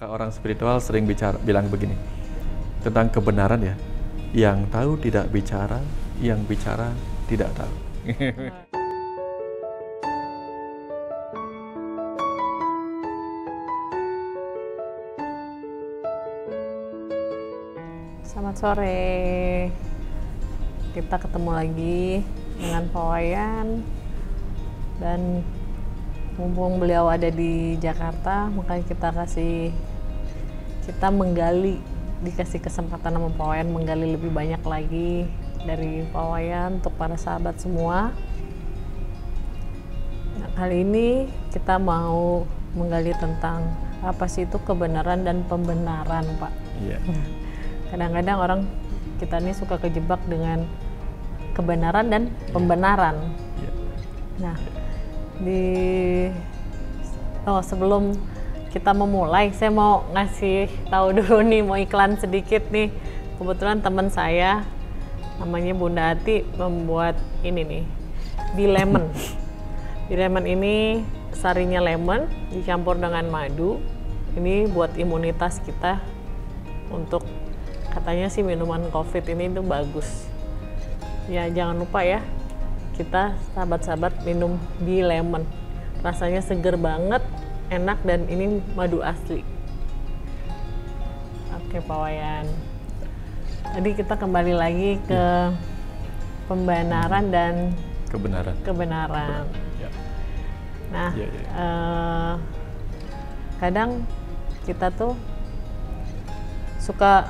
Maka orang spiritual sering bilang begini tentang kebenaran ya. Yang tahu tidak bicara, yang bicara tidak tahu. Selamat sore. Kita ketemu lagi dengan Pak Wayan. Dan mumpung beliau ada di Jakarta, makanya kita dikasih kesempatan sama Pak Wayan menggali lebih banyak lagi dari Pak Wayan untuk para sahabat semua. Nah, kali ini kita mau menggali tentang apa sih itu kebenaran dan pembenaran, Pak. Iya. Kadang-kadang orang kita ini suka kejebak dengan kebenaran dan pembenaran. Iya. Nah, sebelum kita memulai, saya mau ngasih tahu dulu nih, mau iklan sedikit nih. Kebetulan teman saya namanya Bunda Ati membuat ini nih, Bee Lemon. Bee Lemon ini sarinya lemon dicampur dengan madu. Ini buat imunitas kita, untuk katanya sih minuman COVID ini itu bagus. Ya jangan lupa ya, kita sahabat-sahabat minum Bee Lemon. Rasanya seger banget, enak, dan ini madu asli. Oke Pak Wayan. Tadi kita kembali lagi ke pembenaran dan kebenaran. Ya. Nah, kadang kita tuh suka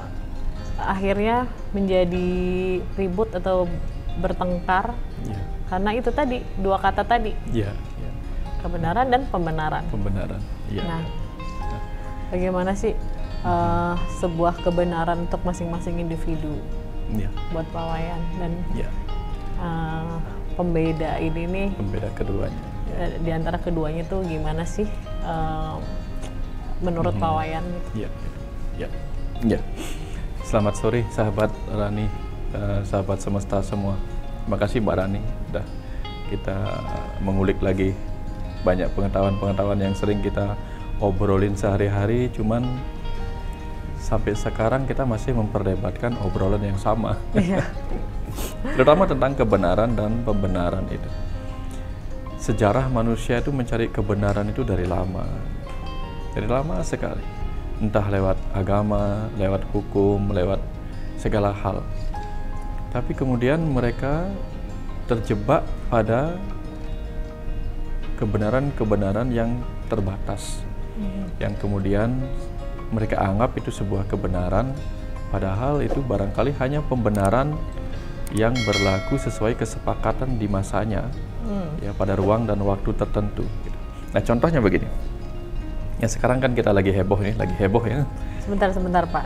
akhirnya menjadi ribut atau bertengkar karena itu tadi, dua kata tadi. Kebenaran dan pembenaran. Iya. Nah, bagaimana sih sebuah kebenaran untuk masing-masing individu buat Pak Wayan dan pembeda ini nih? Pembeda keduanya. Di antara keduanya tuh gimana sih menurut Pak Wayan? Iya. Selamat sore sahabat Rani, sahabat semesta semua. Terima kasih Mbak Rani, udah kita mengulik lagi banyak pengetahuan-pengetahuan yang sering kita obrolin sehari-hari, cuman sampai sekarang kita masih memperdebatkan obrolan yang sama. Terutama tentang kebenaran dan pembenaran itu. Sejarah manusia itu mencari kebenaran itu dari lama sekali. Entah lewat agama, lewat hukum, lewat segala hal. Tapi kemudian mereka terjebak pada kebenaran-kebenaran yang terbatas, yang kemudian mereka anggap itu sebuah kebenaran, padahal itu barangkali hanya pembenaran yang berlaku sesuai kesepakatan di masanya, ya pada ruang dan waktu tertentu. Nah contohnya begini, ya sekarang kan kita lagi heboh ya. Sebentar Pak.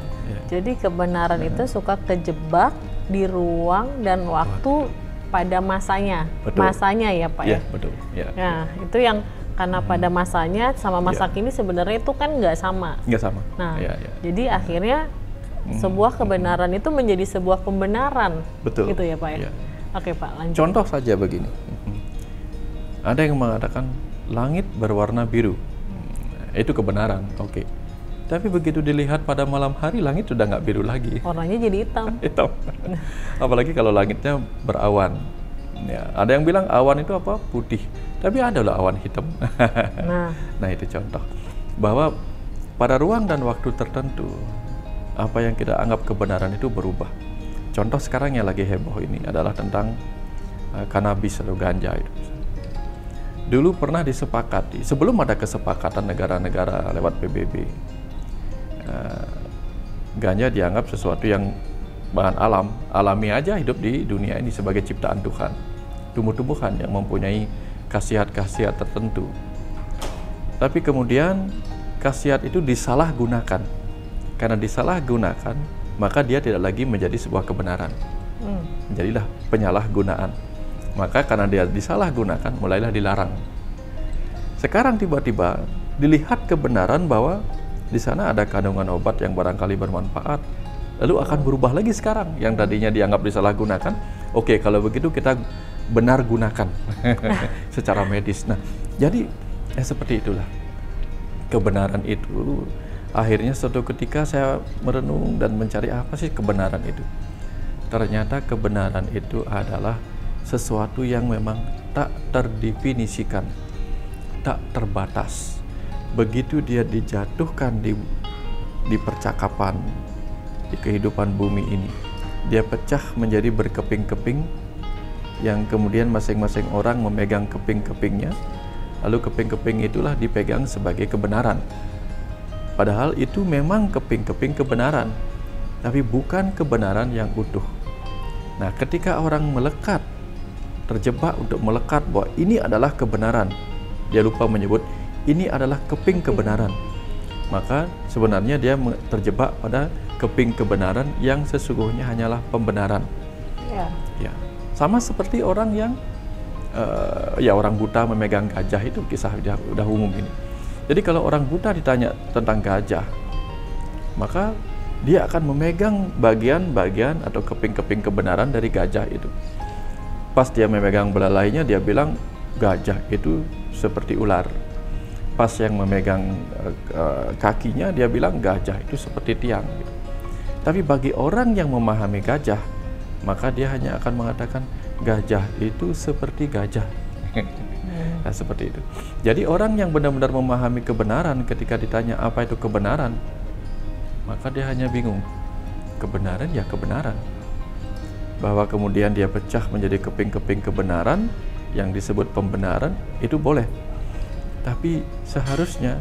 Jadi kebenaran itu suka kejebak di ruang dan waktu pada masanya. Betul. Masanya ya Pak ya? Betul. Nah itu yang karena pada masanya sama masa kini sebenarnya itu kan nggak sama. Nah jadi akhirnya sebuah kebenaran itu menjadi sebuah pembenaran. Betul. Gitu ya Pak ya? Oke Pak, lanjut. Contoh saja begini. Ada yang mengatakan langit berwarna biru. Itu kebenaran, oke. Tapi begitu dilihat pada malam hari, langit sudah nggak biru lagi. Warnanya jadi hitam. Apalagi kalau langitnya berawan. Ya, ada yang bilang awan itu apa? Putih. Tapi ada loh awan hitam. Nah itu contoh. Bahwa pada ruang dan waktu tertentu, apa yang kita anggap kebenaran itu berubah. Contoh sekarang yang lagi heboh ini adalah tentang kanabis atau ganja itu. Dulu pernah disepakati, sebelum ada kesepakatan negara-negara lewat PBB, ganja dianggap sesuatu yang bahan alami aja, hidup di dunia ini sebagai ciptaan Tuhan, tumbuh-tumbuhan yang mempunyai khasiat-khasiat tertentu. Tapi kemudian khasiat itu disalahgunakan. Karena disalahgunakan, maka dia tidak lagi menjadi sebuah kebenaran. Jadilah penyalahgunaan. Maka karena dia disalahgunakan, mulailah dilarang. Sekarang tiba-tiba dilihat kebenaran bahwa di sana ada kandungan obat yang barangkali bermanfaat. Lalu akan berubah lagi sekarang. Yang tadinya dianggap disalahgunakan, oke, kalau begitu kita benar gunakan secara medis. Nah, jadi seperti itulah. Kebenaran itu Akhirnya suatu ketika saya merenung dan mencari apa sih kebenaran itu. Ternyata kebenaran itu adalah sesuatu yang memang tak terdefinisikan, tak terbatas. Begitu dia dijatuhkan di percakapan, di kehidupan bumi ini, dia pecah menjadi berkeping-keping, yang kemudian masing-masing orang memegang keping-kepingnya, lalu keping-keping itulah dipegang sebagai kebenaran. Padahal itu memang keping-keping kebenaran, tapi bukan kebenaran yang utuh. Nah, ketika orang melekat, terjebak untuk melekat bahwa ini adalah kebenaran, dia lupa menyebut ini adalah keping kebenaran, maka sebenarnya dia terjebak pada keping kebenaran yang sesungguhnya hanyalah pembenaran. Ya, sama seperti orang yang orang buta memegang gajah, itu kisah udah umum ini. Jadi kalau orang buta ditanya tentang gajah, maka dia akan memegang bagian-bagian atau keping-keping kebenaran dari gajah itu. Pas dia memegang belalainya, dia bilang gajah itu seperti ular. Pas yang memegang kakinya, dia bilang gajah itu seperti tiang. Gitu. Tapi bagi orang yang memahami gajah, maka dia hanya akan mengatakan gajah itu seperti gajah. Nah, seperti itu. Jadi orang yang benar-benar memahami kebenaran, ketika ditanya apa itu kebenaran, maka dia hanya bingung. Kebenaran ya kebenaran. Bahwa kemudian dia pecah menjadi keping-keping kebenaran yang disebut pembenaran, itu boleh. Tapi seharusnya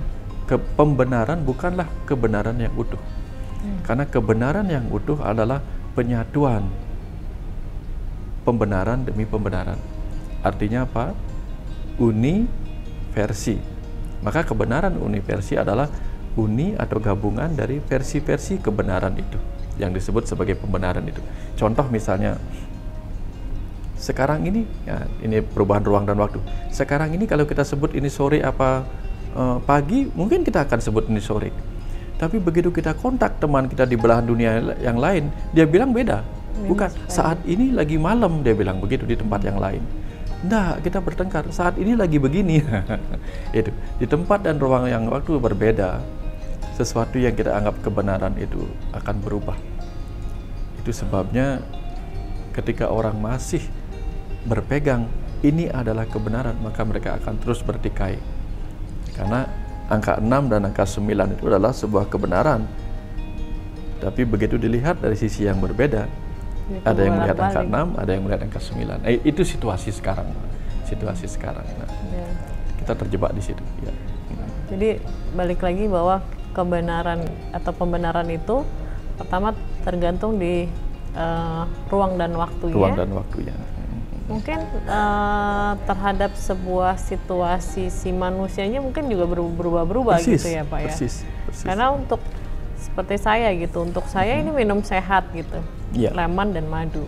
pembenaran bukanlah kebenaran yang utuh. Karena kebenaran yang utuh adalah penyatuan pembenaran demi pembenaran. Artinya apa? Universi. Maka kebenaran universi adalah uni atau gabungan dari versi-versi kebenaran itu, yang disebut sebagai pembenaran itu. Contoh misalnya, sekarang ini, ya, ini perubahan ruang dan waktu. Sekarang ini kalau kita sebut ini sore apa pagi, mungkin kita akan sebut ini sore. Tapi begitu kita kontak teman kita di belahan dunia yang lain, dia bilang beda. Bukan, saat ini lagi malam, dia bilang begitu di tempat yang lain. Nggak, kita bertengkar, saat ini lagi begini. Itu, di tempat dan ruang yang waktu berbeda, sesuatu yang kita anggap kebenaran itu akan berubah. Itu sebabnya ketika orang masih berpegang ini adalah kebenaran, maka mereka akan terus bertikai. Karena angka 6 dan angka 9 itu adalah sebuah kebenaran. Tapi begitu dilihat dari sisi yang berbeda, ada yang melihat angka 6, ada yang melihat angka 9. Itu situasi sekarang. Situasi sekarang. Nah, kita terjebak di situ. Ya. Jadi balik lagi bahwa kebenaran atau pembenaran itu pertama tergantung di ruang dan waktu. Ruang dan waktunya. Mungkin terhadap sebuah situasi si manusianya mungkin juga berubah-berubah gitu ya Pak ya. Persis. Karena untuk seperti saya gitu, untuk saya ini minum sehat gitu, lemon dan madu.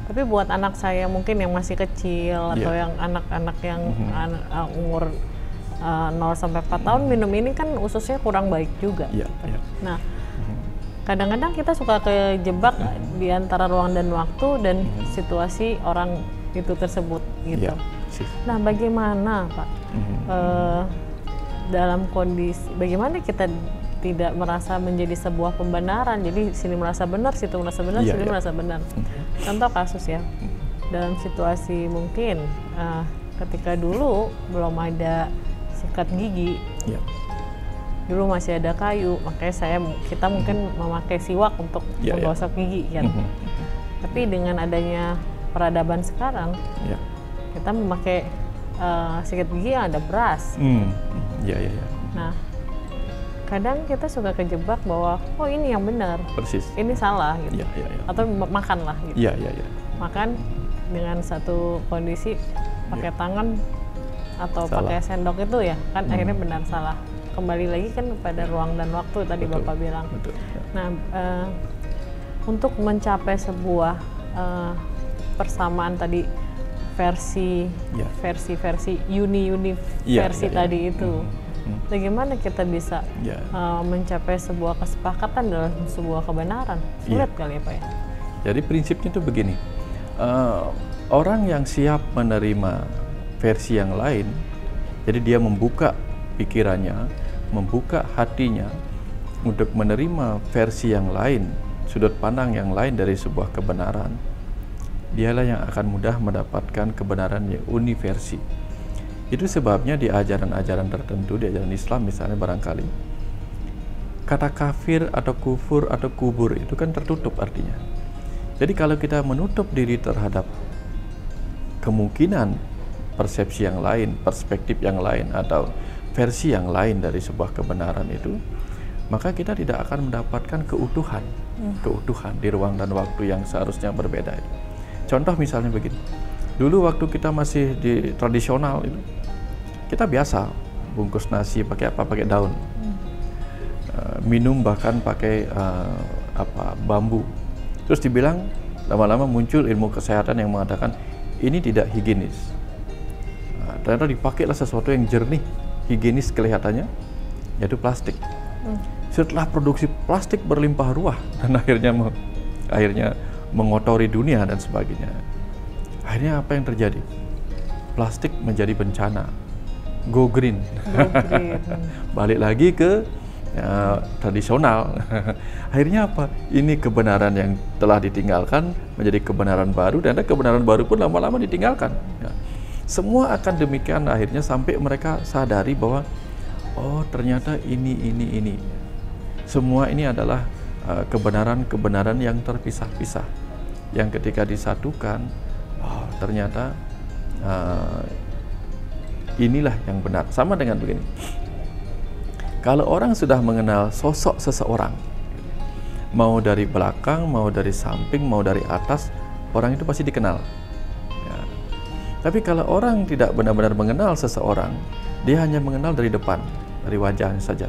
Tapi buat anak saya mungkin yang masih kecil atau yang anak-anak yang umur 0-4 tahun minum ini kan ususnya kurang baik juga. Nah, kadang-kadang kita suka kejebak di antara ruang dan waktu dan situasi orang itu tersebut gitu. Nah, bagaimana Pak dalam kondisi, bagaimana kita tidak merasa menjadi sebuah pembenaran, jadi sini merasa benar, situ merasa benar, sini merasa benar. Contoh kasus ya, dalam situasi mungkin ketika dulu belum ada sikat gigi, dulu masih ada kayu, makanya kita mungkin memakai siwak untuk menggosok gigi kan. Tapi dengan adanya peradaban sekarang, kita memakai sikat gigi yang ada beras. Nah, kadang kita suka kejebak bahwa oh ini yang benar, ini salah gitu, atau makan lah gitu. Makan dengan satu kondisi pakai tangan atau pakai sendok itu ya kan akhirnya benar salah. Kembali lagi kan pada ruang dan waktu tadi Bapak bilang. Nah, untuk mencapai sebuah persamaan tadi versi tadi itu. Bagaimana kita bisa mencapai sebuah kesepakatan dalam sebuah kebenaran? Sulit kali ya Pak ya? Jadi prinsipnya itu begini, orang yang siap menerima versi yang lain, jadi dia membuka pikirannya, membuka hatinya, untuk menerima versi yang lain, sudut pandang yang lain dari sebuah kebenaran, dialah yang akan mudah mendapatkan kebenaran yang universi. Itu sebabnya di ajaran-ajaran tertentu, di ajaran Islam misalnya barangkali, kata kafir atau kufur atau kubur itu kan tertutup artinya. Jadi kalau kita menutup diri terhadap kemungkinan persepsi yang lain, perspektif yang lain, atau versi yang lain dari sebuah kebenaran itu, maka kita tidak akan mendapatkan keutuhan di ruang dan waktu yang seharusnya berbeda itu. Contoh misalnya begini, dulu waktu kita masih di tradisional itu, kita biasa bungkus nasi pakai apa, pakai daun, minum bahkan pakai bambu. Terus dibilang lama-lama muncul ilmu kesehatan yang mengatakan ini tidak higienis. Ternyata dipakailah sesuatu yang jernih, higienis kelihatannya, yaitu plastik. Setelah produksi plastik berlimpah ruah dan akhirnya mengotori dunia dan sebagainya. Akhirnya apa yang terjadi? Plastik menjadi bencana. Go green. Balik lagi ke tradisional. Akhirnya apa? Ini kebenaran yang telah ditinggalkan menjadi kebenaran baru, dan kebenaran baru pun lama-lama ditinggalkan. Ya. Semua akan demikian akhirnya sampai mereka sadari bahwa oh ternyata ini. Semua ini adalah kebenaran-kebenaran yang terpisah-pisah, yang ketika disatukan, oh ternyata inilah yang benar. Sama dengan begini, kalau orang sudah mengenal sosok seseorang, mau dari belakang, mau dari samping, mau dari atas, orang itu pasti dikenal. Ya. Tapi kalau orang tidak benar-benar mengenal seseorang, dia hanya mengenal dari depan, dari wajahnya saja.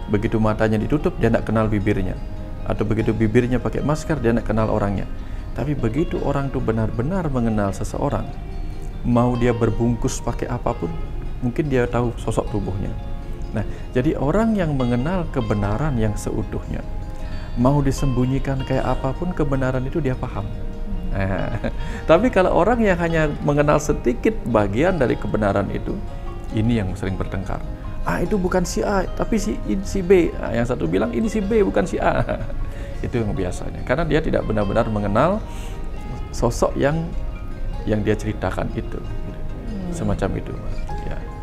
Begitu matanya ditutup, dia tidak kenal bibirnya. Atau begitu bibirnya pakai masker, dia tidak kenal orangnya. Tapi begitu orang itu benar-benar mengenal seseorang, mau dia berbungkus pakai apapun, mungkin dia tahu sosok tubuhnya. Nah, jadi orang yang mengenal kebenaran yang seutuhnya, mau disembunyikan kayak apapun kebenaran itu dia paham. Tapi kalau orang yang hanya mengenal sedikit bagian dari kebenaran itu, ini yang sering bertengkar. Itu bukan si A, tapi si B. Yang satu bilang ini si B, bukan si A. Itu yang biasanya. Karena dia tidak benar-benar mengenal sosok yang dia ceritakan itu. Semacam itu.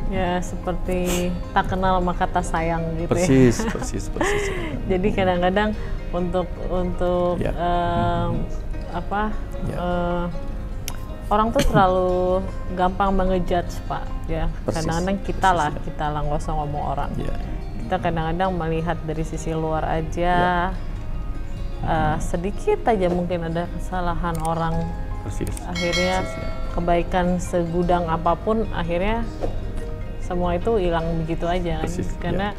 Ya, seperti tak kenal maka tak sayang gitu. Persis. Jadi kadang-kadang untuk orang tuh terlalu gampang mengejudge, Pak. Ya, kadang-kadang kita lah nggak usah ngomong orang. Kita kadang-kadang melihat dari sisi luar aja. Sedikit aja mungkin ada kesalahan orang. Akhirnya kebaikan segudang apapun akhirnya semua itu hilang begitu aja kan?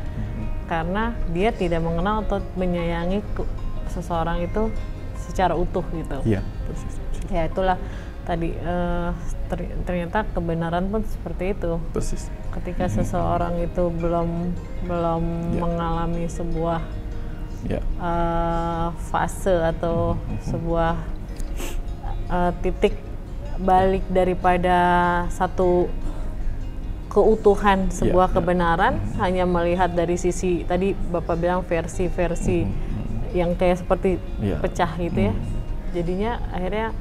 Karena dia tidak mengenal atau menyayangi seseorang itu secara utuh gitu. Ya itulah tadi ternyata kebenaran pun seperti itu. Ketika seseorang itu belum mengalami sebuah fase atau sebuah titik balik daripada satu keutuhan sebuah kebenaran, hanya melihat dari sisi tadi Bapak bilang versi-versi yang kayak seperti pecah gitu ya. Jadinya akhirnya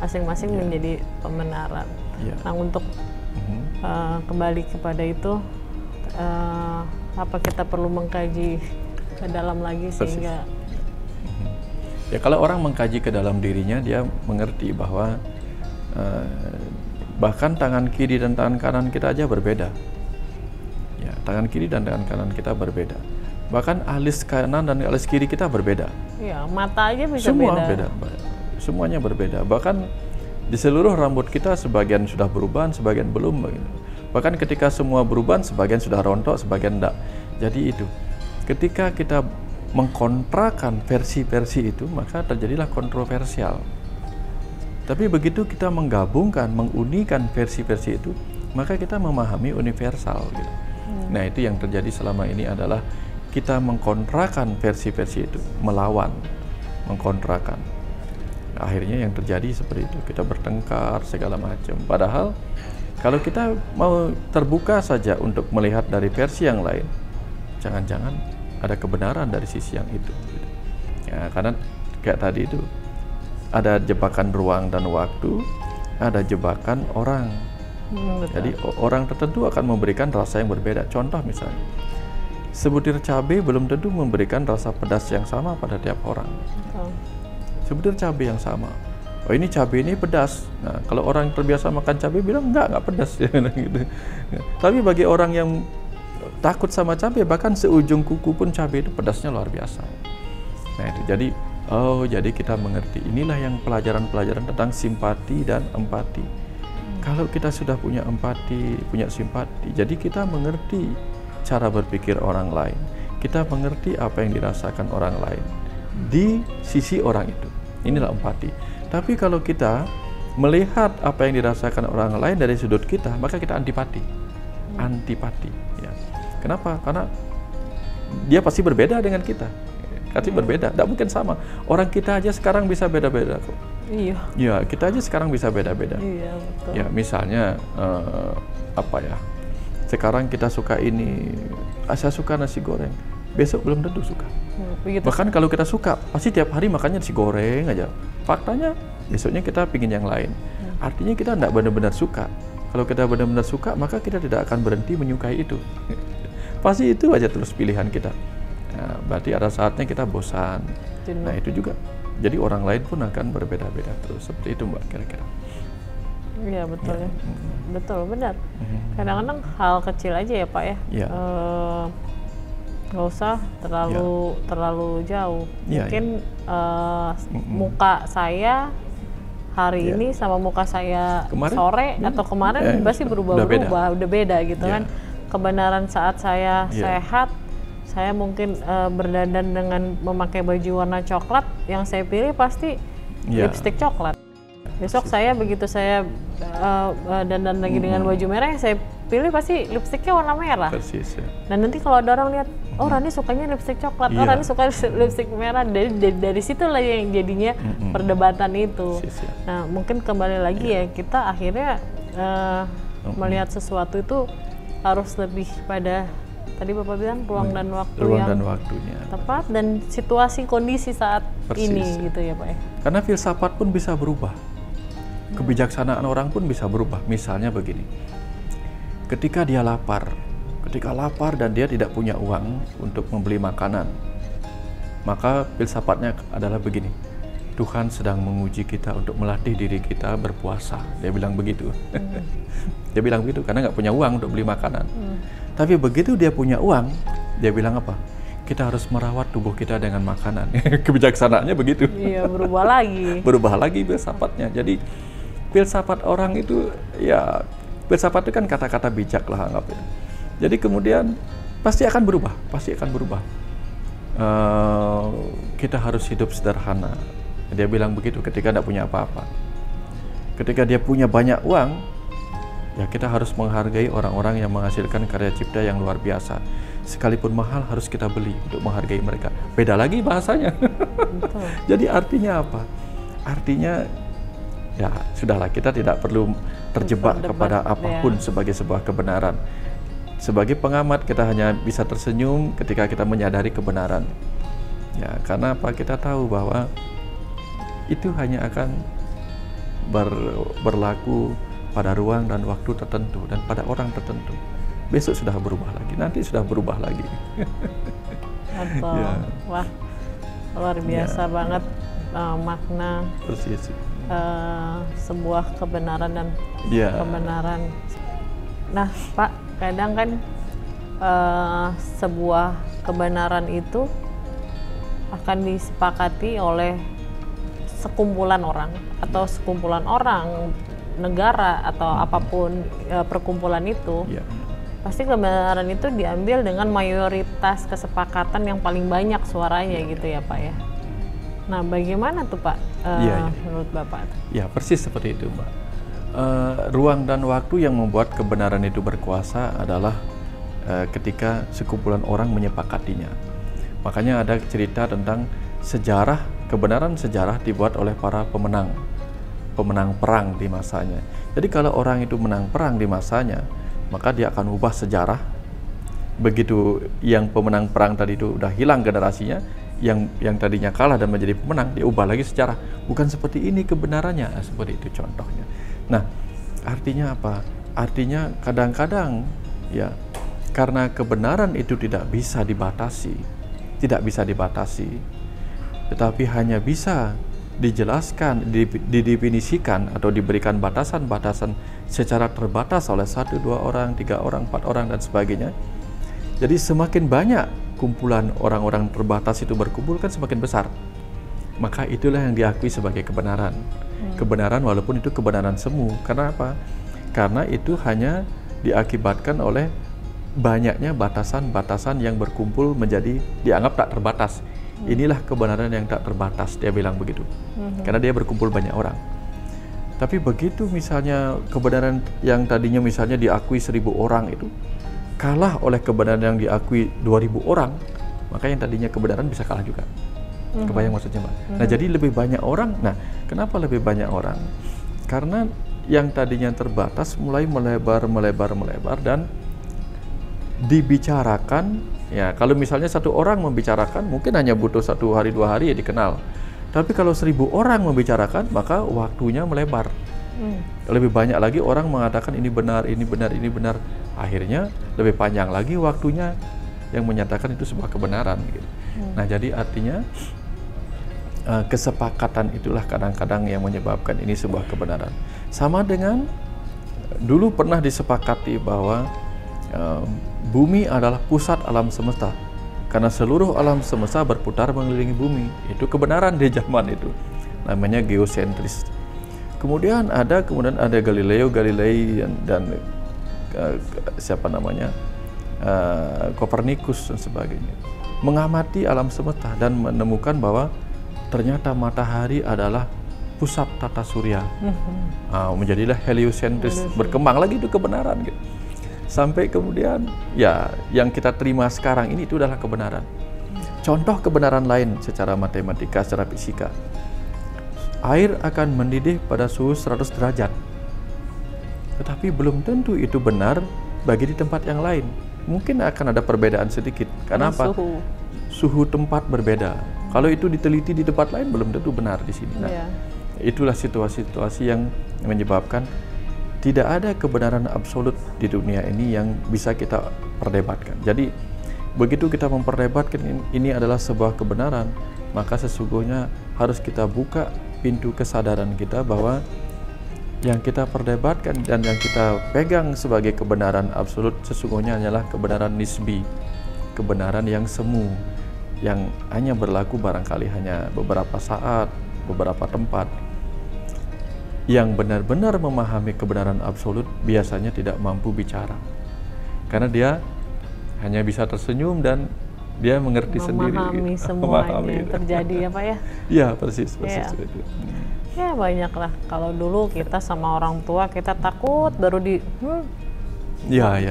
masing-masing menjadi pembenaran. Nah, untuk kembali kepada itu, apa kita perlu mengkaji ke dalam lagi sehingga ya, kalau orang mengkaji ke dalam dirinya, dia mengerti bahwa bahkan tangan kiri dan tangan kanan kita aja berbeda. Ya, tangan kiri dan tangan kanan kita berbeda. Bahkan alis kanan dan alis kiri kita berbeda. Ya, mata aja bisa semua beda. Semuanya berbeda. Bahkan di seluruh rambut kita sebagian sudah beruban, sebagian belum. Bahkan ketika semua beruban, sebagian sudah rontok, sebagian enggak. Jadi itu, ketika kita mengkontrakan versi-versi itu, maka terjadilah kontroversial. Tapi begitu kita menggabungkan, mengunikan versi-versi itu, maka kita memahami universal gitu. Nah, itu yang terjadi selama ini adalah kita mengkontrakan versi-versi itu, melawan, mengkontrakan. Akhirnya yang terjadi seperti itu, kita bertengkar segala macam. Padahal kalau kita mau terbuka saja untuk melihat dari versi yang lain, jangan-jangan ada kebenaran dari sisi yang itu. Gitu. Ya, karena kayak tadi itu ada jebakan ruang dan waktu, ada jebakan orang. Jadi orang tertentu akan memberikan rasa yang berbeda. Contoh misalnya, sebutir cabai belum tentu memberikan rasa pedas yang sama pada tiap orang. Sebutir cabai yang sama. Oh ini cabai ini pedas. Nah kalau orang terbiasa makan cabai bilang enggak pedas ya, gitu. Tapi bagi orang yang takut sama cabai, bahkan seujung kuku pun cabai itu pedasnya luar biasa. Nah itu jadi kita mengerti. Inilah yang pelajaran-pelajaran tentang simpati dan empati. Kalau kita sudah punya empati, punya simpati, jadi kita mengerti cara berpikir orang lain. Kita mengerti apa yang dirasakan orang lain di sisi orang itu. Inilah empati. Tapi kalau kita melihat apa yang dirasakan orang lain dari sudut kita, maka kita antipati. Antipati. Ya. Kenapa? Karena dia pasti berbeda dengan kita. Pasti berbeda, tidak mungkin sama. Orang kita aja sekarang bisa beda-beda kok. Iya. Ya, kita aja sekarang bisa beda-beda. Iya, betul. Ya, misalnya sekarang kita suka ini, saya suka nasi goreng. Besok belum tentu suka. Begitu. Bahkan kalau kita suka, pasti tiap hari makannya nasi goreng aja. Faktanya besoknya kita pingin yang lain. Artinya kita tidak benar-benar suka. Kalau kita benar-benar suka, maka kita tidak akan berhenti menyukai itu. Pasti itu aja terus pilihan kita. Nah, berarti ada saatnya kita bosan. Nah itu juga. Jadi orang lain pun akan berbeda-beda terus. Seperti itu Mbak kira-kira. Iya betul ya. Betul, benar. Kadang-kadang hal kecil aja ya Pak ya. Ya. Nggak usah terlalu jauh. Mungkin muka saya hari ini sama muka saya kemarin, sore atau kemarin pasti berubah-ubah, udah beda gitu kan. Kebenaran saat saya sehat, saya mungkin berdandan dengan memakai baju warna coklat, yang saya pilih pasti lipstik coklat. Besok saya begitu saya dandan lagi dengan baju merah, yang saya pilih pasti lipstiknya warna merah. Persis, ya. Dan nanti kalau ada orang lihat, oh Rani sukanya lipstik coklat, oh Rani suka lipstik merah, dari situlah yang jadinya perdebatan itu. Persis, ya. Nah mungkin kembali lagi ya, kita akhirnya melihat sesuatu itu harus lebih pada tadi Bapak bilang ruang dan waktu yang waktunya tepat dan situasi kondisi saat ini gitu ya Pak ya. Karena filsafat pun bisa berubah, kebijaksanaan orang pun bisa berubah. Misalnya begini, ketika lapar dan dia tidak punya uang untuk membeli makanan, maka filsafatnya adalah begini, Tuhan sedang menguji kita untuk melatih diri kita berpuasa. Dia bilang begitu. Dia bilang begitu karena nggak punya uang untuk beli makanan. Tapi begitu dia punya uang, dia bilang apa? Kita harus merawat tubuh kita dengan makanan. Kebijaksanaannya begitu. Iya, berubah lagi. Berubah lagi filsafatnya. Jadi filsafat orang itu ya, filsafat itu kan kata-kata bijak lah anggap itu. Jadi kemudian pasti akan berubah, kita harus hidup sederhana. Dia bilang begitu ketika tidak punya apa-apa. Ketika dia punya banyak uang, ya kita harus menghargai orang-orang yang menghasilkan karya cipta yang luar biasa. Sekalipun mahal harus kita beli untuk menghargai mereka. Beda lagi bahasanya. Jadi artinya apa? Artinya ya sudahlah, kita tidak perlu terjebak kepada apapun sebagai sebuah kebenaran. Sebagai pengamat kita hanya bisa tersenyum ketika kita menyadari kebenaran. Ya, karena apa? Kita tahu bahwa itu hanya akan berlaku pada ruang dan waktu tertentu dan pada orang tertentu. Besok sudah berubah lagi, nanti sudah berubah lagi. Ya. Wah, luar biasa banget makna sebuah kebenaran dan kebenaran. Nah, Pak, kadang kan sebuah kebenaran itu akan disepakati oleh sekumpulan orang atau sekumpulan orang, negara atau apapun perkumpulan itu. Pasti kebenaran itu diambil dengan mayoritas kesepakatan yang paling banyak suaranya gitu ya Pak ya. Nah bagaimana tuh Pak menurut Bapak? Ya persis seperti itu Mbak. Ruang dan waktu yang membuat kebenaran itu berkuasa adalah ketika sekumpulan orang menyepakatinya. Makanya ada cerita tentang sejarah, kebenaran sejarah dibuat oleh para pemenang perang di masanya. Jadi kalau orang itu menang perang di masanya, maka dia akan ubah sejarah begitu yang pemenang perang tadi itu udah hilang generasinya, yang tadinya kalah dan menjadi pemenang, dia ubah lagi sejarah. Bukan seperti ini kebenarannya, seperti itu contohnya. Nah, artinya apa? Artinya kadang-kadang ya, karena kebenaran itu tidak bisa dibatasi, tetapi hanya bisa dijelaskan, didefinisikan atau diberikan batasan-batasan secara terbatas oleh 1, 2 orang, 3 orang, 4 orang dan sebagainya. Jadi semakin banyak kumpulan orang-orang terbatas itu berkumpul kan semakin besar. Maka itulah yang diakui sebagai kebenaran. Kebenaran walaupun itu kebenaran semu. Karena apa? Karena itu hanya diakibatkan oleh banyaknya batasan-batasan yang berkumpul menjadi dianggap tak terbatas. Inilah kebenaran yang tak terbatas, dia bilang begitu. Karena dia berkumpul banyak orang. Tapi begitu misalnya kebenaran yang tadinya misalnya diakui 1000 orang itu kalah oleh kebenaran yang diakui 2000 orang, maka yang tadinya kebenaran bisa kalah juga. Kebayang maksudnya, Mbak? Nah, jadi lebih banyak orang. Nah, kenapa lebih banyak orang? Karena yang tadinya terbatas mulai melebar dan dibicarakan. Ya, kalau misalnya 1 orang membicarakan mungkin hanya butuh 1 hari 2 hari ya dikenal. Tapi kalau 1000 orang membicarakan maka waktunya melebar. Lebih banyak lagi orang mengatakan ini benar, ini benar, ini benar. Akhirnya lebih panjang lagi waktunya yang menyatakan itu sebuah kebenaran gitu. Nah, jadi artinya kesepakatan itulah kadang-kadang yang menyebabkan ini sebuah kebenaran. Sama dengan dulu pernah disepakati bahwa bumi adalah pusat alam semesta karena seluruh alam semesta berputar mengelilingi bumi. Itu kebenaran di zaman itu, namanya geosentris. Kemudian ada Galileo Galilei dan siapa namanya Kopernikus dan sebagainya, mengamati alam semesta dan menemukan bahwa ternyata matahari adalah pusat tata surya. Menjadilah heliocentris, berkembang lagi itu kebenaran gitu. Sampai kemudian ya yang kita terima sekarang ini itu adalah kebenaran. Contoh kebenaran lain secara matematika, secara fisika. Air akan mendidih pada suhu 100 derajat. Tetapi belum tentu itu benar bagi di tempat yang lain. Mungkin akan ada perbedaan sedikit. Karena apa? Suhu tempat berbeda. Kalau itu diteliti di tempat lain belum tentu benar di sini. Nah, itulah situasi-situasi yang menyebabkan tidak ada kebenaran absolut di dunia ini yang bisa kita perdebatkan. Jadi begitu kita memperdebatkan ini adalah sebuah kebenaran, maka sesungguhnya harus kita buka pintu kesadaran kita bahwa yang kita perdebatkan dan yang kita pegang sebagai kebenaran absolut sesungguhnya hanyalah kebenaran nisbi, kebenaran yang semu, yang hanya berlaku barangkali hanya beberapa saat, beberapa tempat. Yang benar-benar memahami kebenaran absolut biasanya tidak mampu bicara, karena dia hanya bisa tersenyum dan dia mengerti sendiri. Memahami semua yang terjadi ya Pak ya? Iya, persis itu. Ya banyak lah. Kalau dulu kita sama orang tua kita takut baru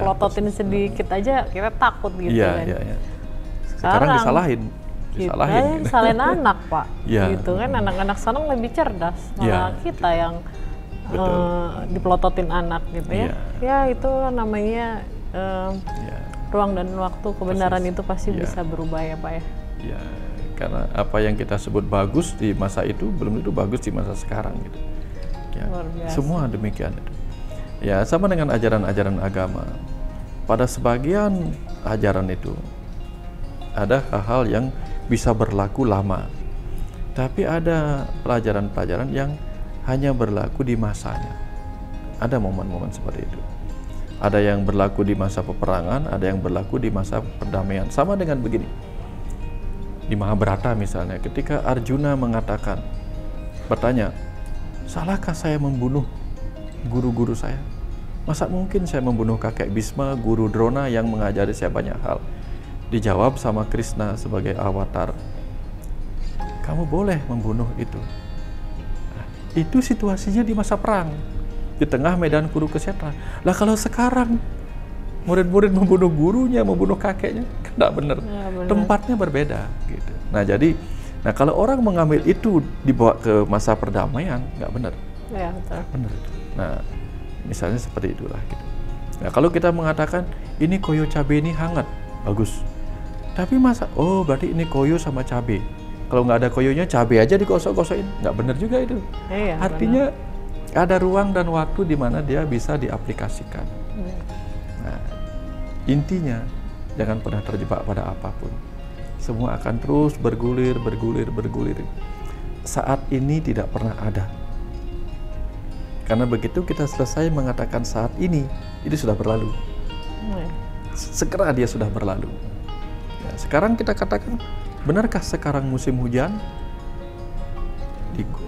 pelototin sedikit aja kita takut gitu kan. Iya. Sekarang disalahin. Kita yang salahin anak Pak, gitu kan. Anak-anak sekarang lebih cerdas, malah kita yang dipelototin anak gitu ya. Ya itu namanya ruang dan waktu, kebenaran itu pasti bisa berubah ya Pak ya. Ya, karena apa yang kita sebut bagus di masa itu belum tentu bagus di masa sekarang gitu. Ya, semua demikian itu. Ya, sama dengan ajaran-ajaran agama. Pada sebagian ajaran itu ada hal-hal yang bisa berlaku lama, tapi ada pelajaran-pelajaran yang hanya berlaku di masanya. Ada momen-momen seperti itu. Ada yang berlaku di masa peperangan, ada yang berlaku di masa perdamaian. Sama dengan begini, di Mahabharata misalnya, ketika Arjuna bertanya, salahkah saya membunuh guru-guru saya? Masa mungkin saya membunuh kakek Bhisma, guru Drona yang mengajari saya banyak hal? Dijawab sama Krishna sebagai avatar, kamu boleh membunuh itu. Nah, itu situasinya di masa perang, di tengah medan Kurukshetra. Lah kalau sekarang murid-murid membunuh gurunya, membunuh kakeknya, kan tidak benar. Tempatnya berbeda gitu. Nah jadi, kalau orang mengambil itu dibawa ke masa perdamaian, nggak benar. Ya, betul. Benar. Nah, misalnya seperti itulah gitu. Nah, kalau kita mengatakan ini koyo cabai ini hangat, bagus. Tapi masa, oh berarti ini koyo sama cabai. Kalau nggak ada koyonya, cabai aja digosok-gosokin, nggak benar juga itu. Iya, Artinya ada ruang dan waktu di mana dia bisa diaplikasikan. Nah, intinya jangan pernah terjebak pada apapun. Semua akan terus bergulir. Saat ini tidak pernah ada. Karena begitu kita selesai mengatakan saat ini, itu sudah berlalu. Segera dia sudah berlalu. Ya, sekarang kita katakan, benarkah sekarang musim hujan?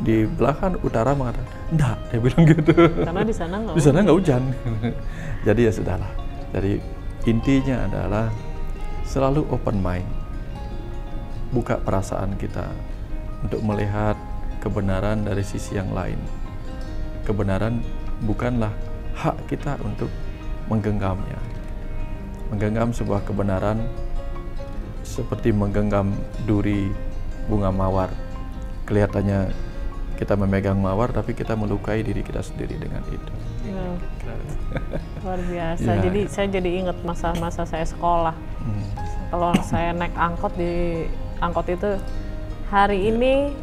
Di belahan utara mengatakan, enggak, dia bilang gitu. Karena di sana nggak hujan. Jadi ya sudahlah. Jadi intinya adalah selalu open mind. Buka perasaan kita untuk melihat kebenaran dari sisi yang lain. Kebenaran bukanlah hak kita untuk menggenggamnya. Menggenggam sebuah kebenaran seperti menggenggam duri bunga mawar. Kelihatannya kita memegang mawar, tapi kita melukai diri kita sendiri dengan itu. Luar biasa. Ya. Jadi saya jadi ingat masa-masa saya sekolah. Kalau saya naik angkot, di angkot itu hari ini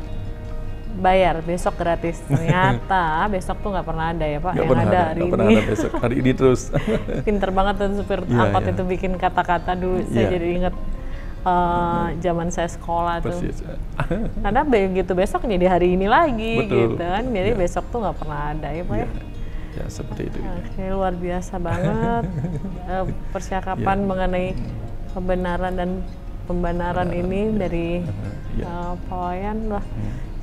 bayar, besok gratis. Ternyata besok tuh nggak pernah ada ya Pak, yang ada hari ini. Pernah ada besok, hari ini terus. Pinter banget tuh supir angkot itu bikin kata-kata dulu. Saya jadi ingat zaman saya sekolah tuh. Ada begitu besok jadi hari ini lagi. Betul. Gitu kan. Jadi besok tuh nggak pernah ada ya Pak ya. Ya seperti itu. Oke, luar biasa banget percakapan mengenai kebenaran dan pembenaran ini dari Pak Wayan. Wah,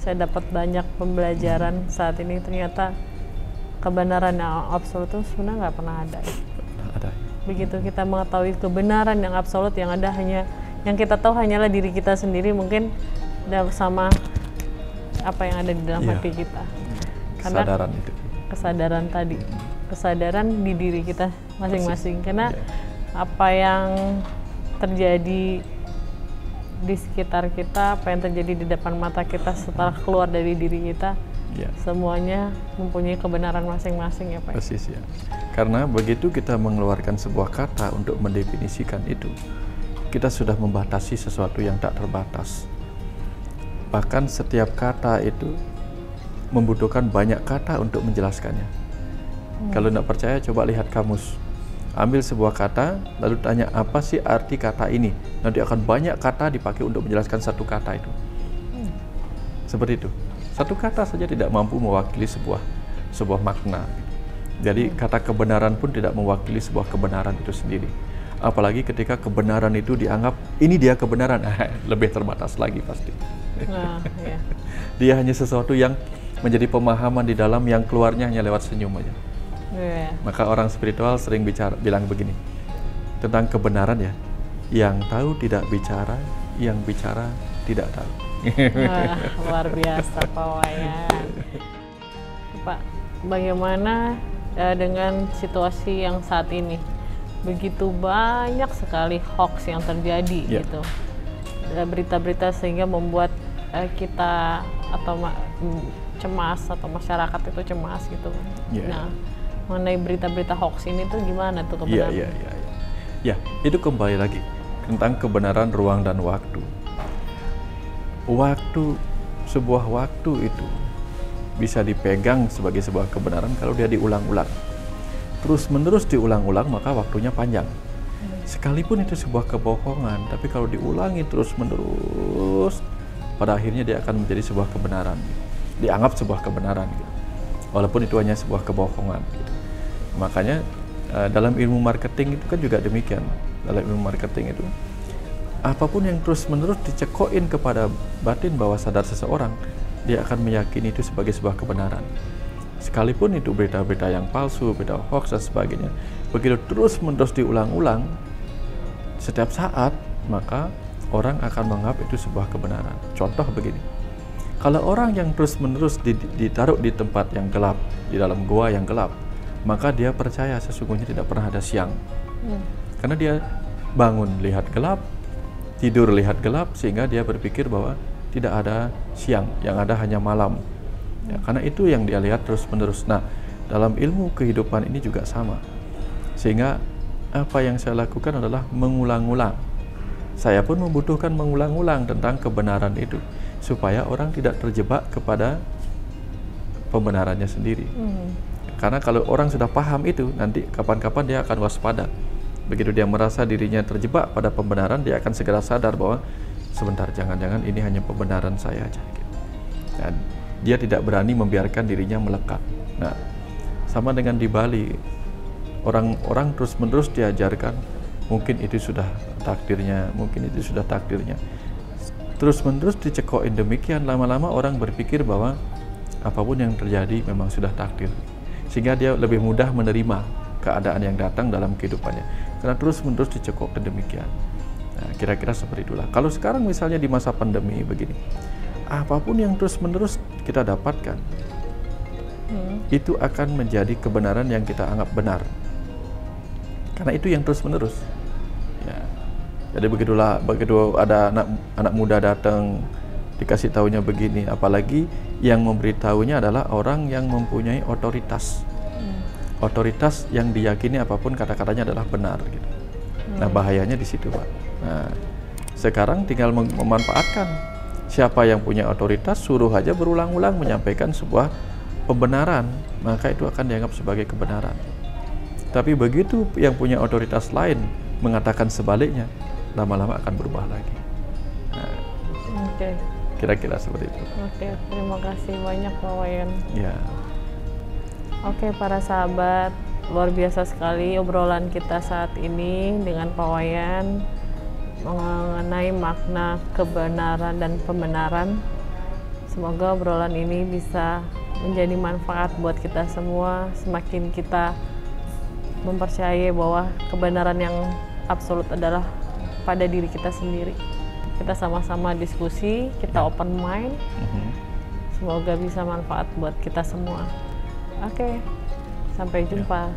saya dapat banyak pembelajaran saat ini. Ternyata kebenaran yang absolut itu sebenarnya nggak pernah ada. Begitu kita mengetahui kebenaran yang absolut, yang ada hanya yang kita tahu hanyalah diri kita sendiri, mungkin sama apa yang ada di dalam hati kita. Karena kesadaran itu. Kesadaran tadi, kesadaran di diri kita masing-masing. Karena apa yang terjadi di sekitar kita, apa yang terjadi di depan mata kita setelah keluar dari diri kita, semuanya mempunyai kebenaran masing-masing ya Pak. Persis ya. Karena begitu kita mengeluarkan sebuah kata untuk mendefinisikan itu, kita sudah membatasi sesuatu yang tak terbatas. Bahkan setiap kata itu membutuhkan banyak kata untuk menjelaskannya. Kalau tidak percaya, coba lihat kamus. Ambil sebuah kata, lalu tanya apa sih arti kata ini. Nanti akan banyak kata dipakai untuk menjelaskan satu kata itu. Seperti itu. Satu kata saja tidak mampu mewakili sebuah makna. Jadi kata kebenaran pun tidak mewakili sebuah kebenaran itu sendiri. Apalagi ketika kebenaran itu dianggap ini dia kebenaran, lebih terbatas lagi pasti. Dia hanya sesuatu yang menjadi pemahaman di dalam, yang keluarnya hanya lewat senyum aja. Maka orang spiritual sering bilang begini tentang kebenaran ya, yang tahu tidak bicara, yang bicara tidak tahu. Luar biasa Pak Wayan. Pak, bagaimana dengan situasi yang saat ini? Begitu banyak sekali hoax yang terjadi gitu, berita-berita sehingga membuat kita atau cemas, atau masyarakat itu cemas gitu. Nah, mengenai berita-berita hoax ini tuh gimana tuh kebenaran? Ya, itu kembali lagi tentang kebenaran ruang dan waktu. Sebuah waktu itu bisa dipegang sebagai sebuah kebenaran kalau dia diulang-ulang. Terus-menerus diulang-ulang, maka waktunya panjang. Sekalipun itu sebuah kebohongan, tapi kalau diulangi terus-menerus, pada akhirnya dia akan menjadi sebuah kebenaran. Dianggap sebuah kebenaran gitu. Walaupun itu hanya sebuah kebohongan gitu. Makanya dalam ilmu marketing itu kan juga demikian. Dalam ilmu marketing itu apapun yang terus-menerus dicekokin kepada batin bawah sadar seseorang, dia akan meyakini itu sebagai sebuah kebenaran. Sekalipun itu berita-berita yang palsu, berita hoax dan sebagainya, begitu terus-menerus diulang-ulang setiap saat, maka orang akan menganggap itu sebuah kebenaran. Contoh begini, kalau orang yang terus-menerus ditaruh di tempat yang gelap, di dalam gua yang gelap, maka dia percaya sesungguhnya tidak pernah ada siang. Karena dia bangun lihat gelap, tidur lihat gelap, sehingga dia berpikir bahwa tidak ada siang, yang ada hanya malam. Ya, karena itu yang dia lihat terus-menerus. Nah, dalam ilmu kehidupan ini juga sama. Sehingga apa yang saya lakukan adalah mengulang-ulang. Saya pun membutuhkan mengulang-ulang tentang kebenaran itu, supaya orang tidak terjebak kepada pembenarannya sendiri. Karena kalau orang sudah paham itu, nanti kapan-kapan dia akan waspada. Begitu dia merasa dirinya terjebak pada pembenaran, dia akan segera sadar bahwa sebentar, jangan-jangan ini hanya pembenaran saya aja. Dan dia tidak berani membiarkan dirinya melekat. Nah, sama dengan di Bali, orang-orang terus-menerus diajarkan, mungkin itu sudah takdirnya, mungkin itu sudah takdirnya. Terus-menerus dicekokin demikian, lama-lama orang berpikir bahwa apapun yang terjadi memang sudah takdir. Sehingga dia lebih mudah menerima keadaan yang datang dalam kehidupannya. Karena terus-menerus dicekok demikian. Nah, kira-kira seperti itulah. Kalau sekarang misalnya di masa pandemi begini, apapun yang terus-menerus kita dapatkan, itu akan menjadi kebenaran yang kita anggap benar. Karena itu yang terus-menerus. Ya. Jadi begitu ada anak muda datang, dikasih tahunya begini, apalagi yang memberitahunya adalah orang yang mempunyai otoritas. Otoritas yang diyakini apapun kata-katanya adalah benar gitu. Nah, bahayanya di situ, Pak. Nah, sekarang tinggal memanfaatkan siapa yang punya otoritas, suruh aja berulang-ulang menyampaikan sebuah pembenaran, maka itu akan dianggap sebagai kebenaran. Tapi begitu yang punya otoritas lain mengatakan sebaliknya, lama-lama akan berubah lagi. Nah, kira-kira seperti itu. Oke, terima kasih banyak Pak Wayan. Ya. Oke, para sahabat, luar biasa sekali obrolan kita saat ini dengan Pak Wayan mengenai makna kebenaran dan pembenaran. Semoga obrolan ini bisa menjadi manfaat buat kita semua, semakin kita mempercayai bahwa kebenaran yang absolut adalah pada diri kita sendiri. Kita sama-sama diskusi, kita open mind. Semoga bisa manfaat buat kita semua. Oke, sampai jumpa.